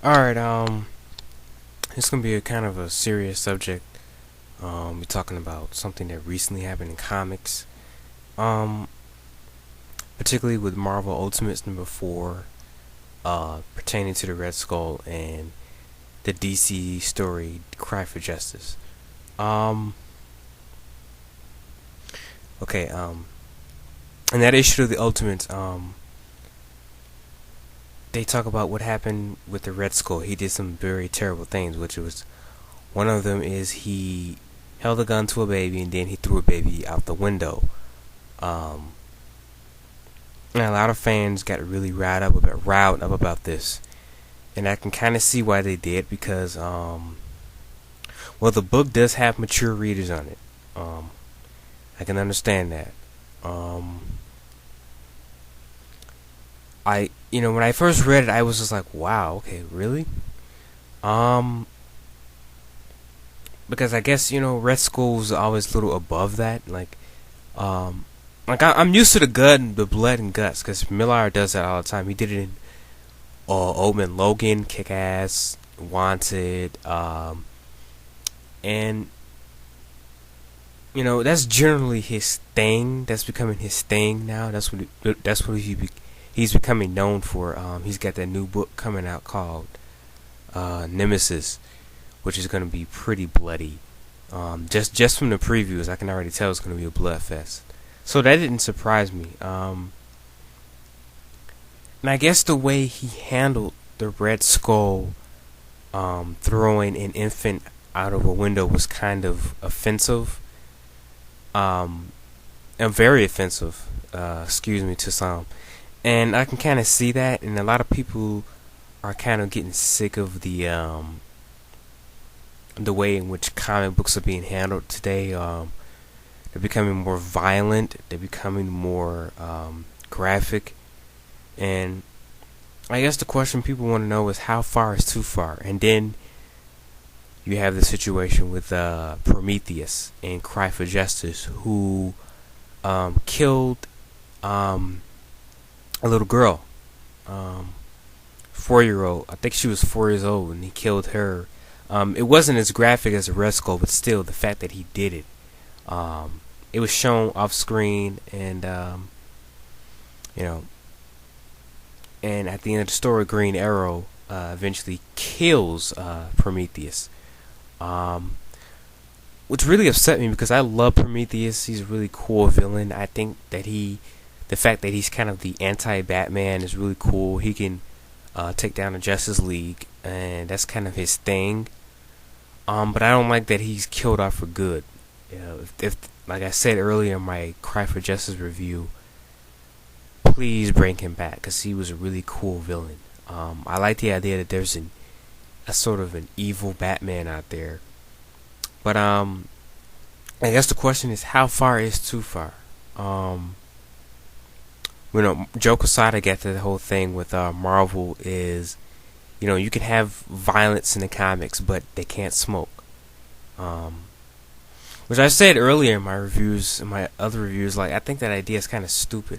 Alright, it's gonna be a kind of a serious subject. We're talking about something that recently happened in comics. Um, Particularly with Marvel Ultimates #4, pertaining to the Red Skull and the DC story Cry for Justice. Um, okay, in that issue of the Ultimates, they talk about what happened with the Red Skull. He did some very terrible things, which was one of them is he held a gun to a baby and then he threw a baby out the window. Um, and a lot of fans got really riled up about this, and I can kind of see why they did because, well, the book does have mature readers on it. I can understand that. Um, when I first read it, I was just like, wow, okay, really? Um, because I guess Red Skull's always a little above that. Um, I'm used to the blood and guts, because Millar does that all the time. He did it in Old Man Logan, Kick Ass, Wanted, and that's generally his thing. That's becoming his thing now. He's becoming known for. He's got that new book coming out called Nemesis, which is going to be pretty bloody. Just from the previews, I can already tell it's going to be a blood fest. So that didn't surprise me. And I guess the way he handled the Red Skull throwing an infant out of a window was kind of offensive. And very offensive, excuse me, to some. And I can kind of see that, and a lot of people are kind of getting sick of the way in which comic books are being handled today. They're becoming more violent. They're becoming more graphic. And I guess the question people want to know is how far is too far? And then you have the situation with Prometheus and Cry for Justice, who killed a little girl, 4-year-old. I think she was 4 years old, and he killed her. It wasn't as graphic as the Red Skull, but still, the fact that he did it. It was shown off screen, and and at the end of the story, Green Arrow eventually kills Prometheus, which really upset me because I love Prometheus. He's a really cool villain. I think that the fact that he's kind of the anti-Batman is really cool. He can take down the Justice League, and that's kind of his thing. But I don't like that he's killed off for good. If like I said earlier in my Cry for Justice review, please bring him back because he was a really cool villain. I like the idea that there's a sort of an evil Batman out there. But I guess the question is, how far is too far? Joe Quesada got the whole thing with Marvel is, you can have violence in the comics, but they can't smoke. Which I said earlier in my other reviews, like I think that idea is kind of stupid.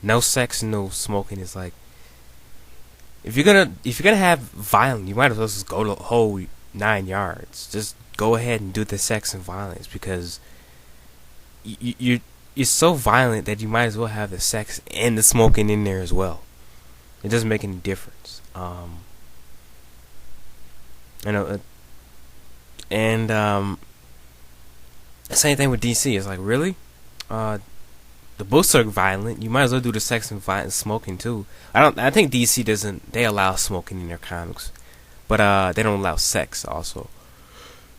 No sex, no smoking is like, if you're gonna have violence, you might as well just go the whole 9 yards. Just go ahead and do the sex and violence because you're so violent that you might as well have the sex and the smoking in there as well. It doesn't make any difference. And same thing with DC. It's like, really? The books are violent. You might as well do the sex and violence, smoking too. I think DC doesn't. They allow smoking in their comics, but they don't allow sex. Also,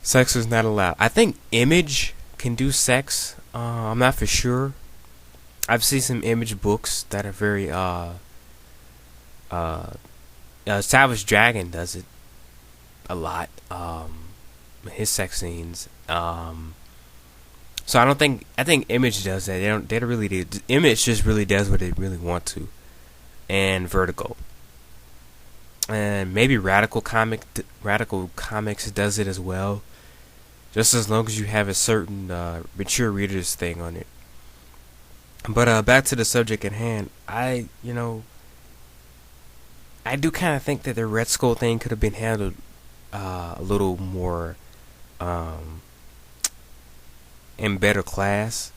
sex is not allowed. I think Image can do sex. I'm not for sure. I've seen some Image books that are very Savage Dragon does it a lot. His sex scenes. So I think Image does that. They don't really do. Image just really does what they really want to, and Vertigo, and maybe Radical Comics does it as well. Just as long as you have a certain mature readers thing on it. But back to the subject at hand. I do kind of think that the Red Skull thing could have been handled a little more um, in better class.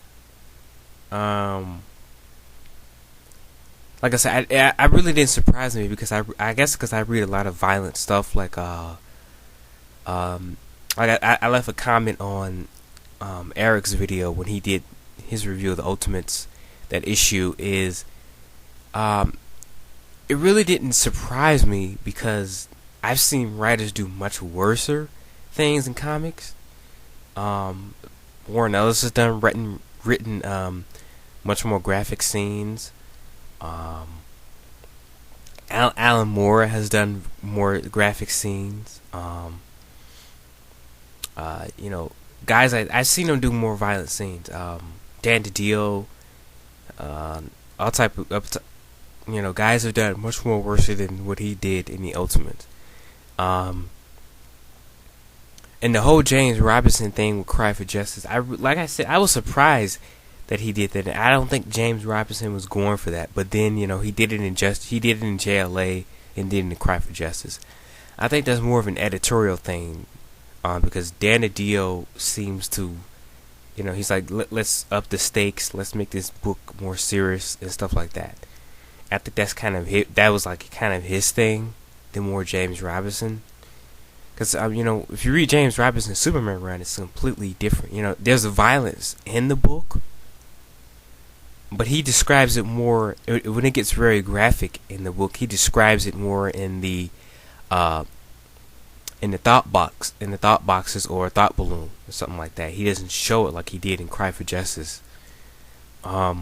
Um, like I said, I really didn't surprise me because I guess because I read a lot of violent stuff. Um, I left a comment on Eric's video when he did his review of the Ultimates. That issue is um, it really didn't surprise me because I've seen writers do much worser things in comics. Um, Warren Ellis has done written much more graphic scenes. Um, Alan Moore has done more graphic scenes. You know, guys, I've seen him do more violent scenes. Dan DiDio, all type of, you know, guys have done much more worse than what he did in the Ultimate. Um, and the whole James Robinson thing with Cry for Justice, like I said, I was surprised that he did that. I don't think James Robinson was going for that, but then you know he did it in JLA and did it in Cry for Justice. I think that's more of an editorial thing, because Dan DiDio seems to, you know, he's like, let's up the stakes, let's make this book more serious and stuff like that. I think that's kind of that was like kind of his thing, than more James Robinson. Because you know, if you read James Robinson's Superman run, it's completely different. You know, there's violence in the book, but he describes it more when it gets very graphic in the book. He describes it more in the thought boxes or thought balloon or something like that. He doesn't show it like he did in Cry for Justice. What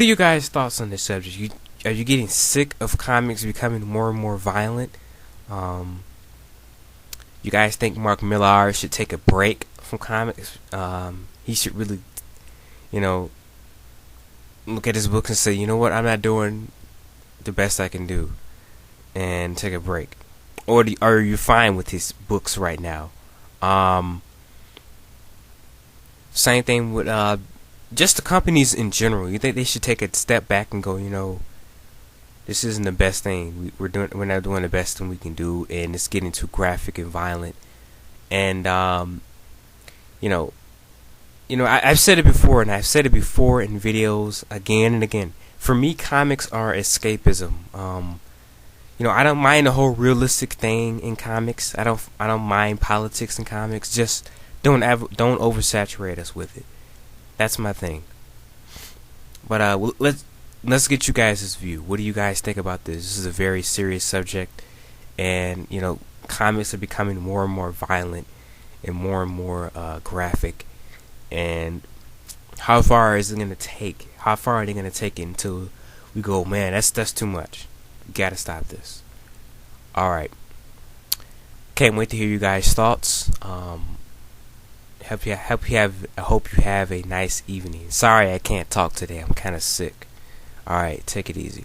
are you guys' thoughts on this subject? Are you getting sick of comics becoming more and more violent? You guys think Mark Millar should take a break from comics? He should really, you know, look at his books and say, you know what, I'm not doing the best I can do, and take a break. Or are you fine with his books right now? Same thing with just the companies in general. You think they should take a step back and go, you know, this isn't the best thing we're not doing the best thing we can do, and it's getting too graphic and violent. And you know, I've said it before, and I've said it before in videos again and again. For me, comics are escapism. You know, I don't mind the whole realistic thing in comics. I don't mind politics in comics. Just don't oversaturate us with it. That's my thing. But let's get you guys' view. What do you guys think about this? This is a very serious subject, and you know, comics are becoming more and more violent and more graphic. And how far is it going to take? How far are they going to take it until we go, man, that's too much. We gotta stop this. All right. Can't wait to hear you guys' thoughts. I hope you have a nice evening. Sorry I can't talk today. I'm kind of sick. All right, take it easy.